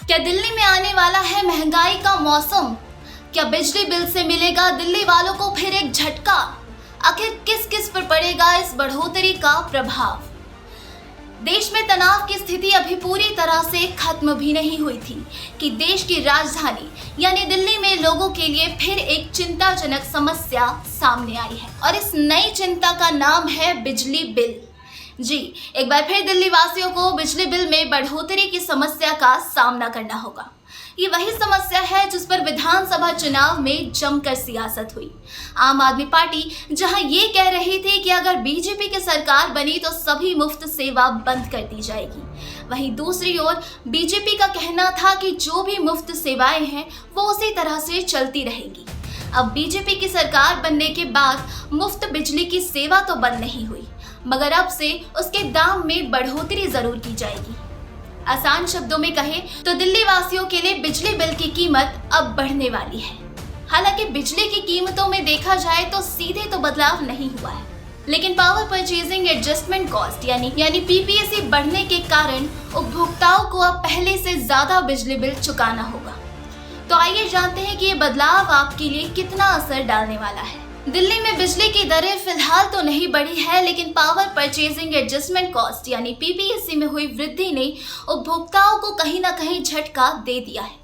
क्या दिल्ली में आने वाला है महंगाई का मौसम? क्या बिजली बिल से मिलेगा दिल्ली वालों को फिर एक झटका? आखिर किस किस पर पड़ेगा इस बढ़ोतरी का प्रभाव? देश में तनाव की स्थिति अभी पूरी तरह से खत्म भी नहीं हुई थी कि देश की राजधानी यानी दिल्ली में लोगों के लिए फिर एक चिंताजनक समस्या सामने आई है और इस नई चिंता का नाम है बिजली बिल। जी, एक बार फिर दिल्ली वासियों को बिजली बिल में बढ़ोतरी की समस्या का सामना करना होगा। ये वही समस्या है जिस पर विधानसभा चुनाव में जमकर सियासत हुई। आम आदमी पार्टी जहां ये कह रही थी कि अगर बीजेपी की सरकार बनी तो सभी मुफ्त सेवा बंद कर दी जाएगी, वहीं दूसरी ओर बीजेपी का कहना था कि जो भी मुफ्त सेवाएं हैं वो उसी तरह से चलती रहेंगी। अब बीजेपी की सरकार बनने के बाद मुफ्त बिजली की सेवा तो बंद नहीं हुई, मगर अब से उसके दाम में बढ़ोतरी जरूर की जाएगी। आसान शब्दों में कहें तो दिल्ली वासियों के लिए बिजली बिल की कीमत अब बढ़ने वाली है। हालांकि बिजली की कीमतों में देखा जाए तो सीधे तो बदलाव नहीं हुआ है, लेकिन पावर परचेजिंग एडजस्टमेंट कॉस्ट यानी पीपीएसी बढ़ने के कारण उपभोक्ताओं को अब पहले से ज्यादा बिजली बिल चुकाना होगा। तो आइए जानते हैं कि ये बदलाव आपके लिए कितना असर डालने वाला है। दिल्ली में बिजली की दरें फिलहाल तो नहीं बढ़ी है, लेकिन पावर परचेजिंग एडजस्टमेंट कॉस्ट यानी पीपीएसी में हुई वृद्धि ने उपभोक्ताओं को कहीं ना कहीं झटका दे दिया है।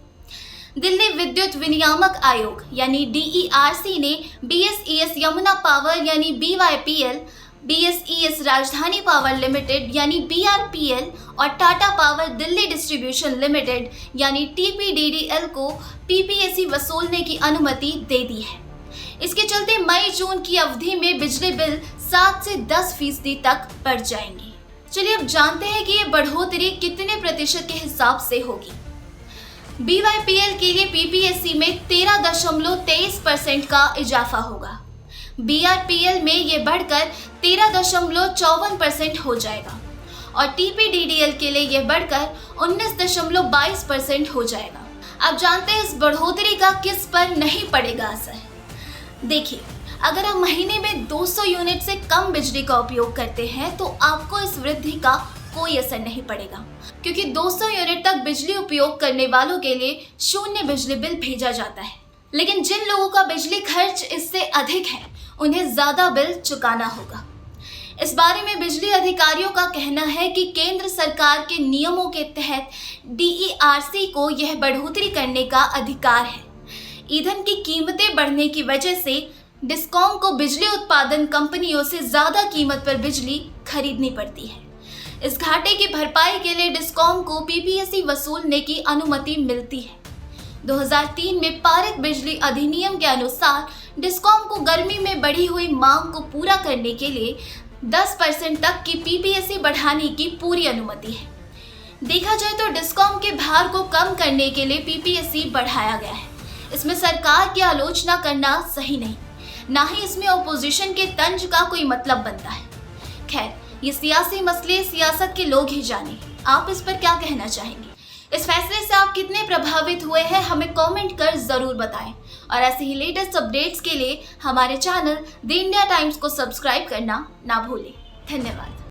दिल्ली विद्युत विनियामक आयोग यानी डीईआरसी ने बीएसईएस यमुना पावर यानी बीवाईपीएल, बीएसईएस राजधानी पावर लिमिटेड यानी बीआरपीएल और Tata power Delhi distribution limited यानी टीपीडीडीएल को पीपीएसी वसूलने की अनुमति दे दी है। इसके चलते मई जून की अवधि में बिजली बिल 7 से 10% तक बढ़ जाएंगे। चलिए अब जानते हैं कि ये बढ़ोतरी कितने प्रतिशत के हिसाब से होगी। बीवाईपीएल के लिए पीपीएसी में 13.23% का इजाफा होगा। बीआरपीएल में ये बढ़कर 13.54% हो जाएगा और टीपीडीडीएल के लिए ये बढ़कर 19.22% हो जाएगा। अब जानते हैं इस बढ़ोतरी का किस पर नहीं पड़ेगा असर। देखिए, अगर आप महीने में 200 यूनिट से कम बिजली का उपयोग करते हैं तो आपको इस वृद्धि का कोई असर नहीं पड़ेगा, क्योंकि 200 यूनिट तक बिजली उपयोग करने वालों के लिए शून्य बिजली बिल भेजा जाता है। लेकिन जिन लोगों का बिजली खर्च इससे अधिक है उन्हें ज्यादा बिल चुकाना होगा। इस बारे में बिजली अधिकारियों का कहना है कि केंद्र सरकार के नियमों के तहत डीईआरसी को यह बढ़ोतरी करने का अधिकार है। ईंधन की कीमतें बढ़ने की वजह से डिस्कॉम को बिजली उत्पादन कंपनियों से ज्यादा कीमत पर बिजली खरीदनी पड़ती है। इस घाटे की भरपाई के लिए डिस्कॉम को पीपीएसी वसूलने की अनुमति मिलती है। 2003 में पारित बिजली अधिनियम के अनुसार डिस्कॉम को गर्मी में बढ़ी हुई मांग को पूरा करने के लिए 10% तक की पीपीएसी बढ़ाने की पूरी अनुमति है। देखा जाए तो डिस्कॉम के भार को कम करने के लिए पीपीएसी बढ़ाया गया है। इसमें सरकार की आलोचना करना सही नहीं, ना ही इसमें ओपोजिशन के तंज का कोई मतलब बनता है। खैर, ये सियासी मसले सियासत के लोग ही जाने। आप इस पर क्या कहना चाहेंगे? इस फैसले से आप कितने प्रभावित हुए हैं हमें कमेंट कर जरूर बताएं और ऐसे ही लेटेस्ट अपडेट्स के लिए हमारे चैनल द इंडिया टाइम्स को सब्सक्राइब करना ना भूलें। धन्यवाद।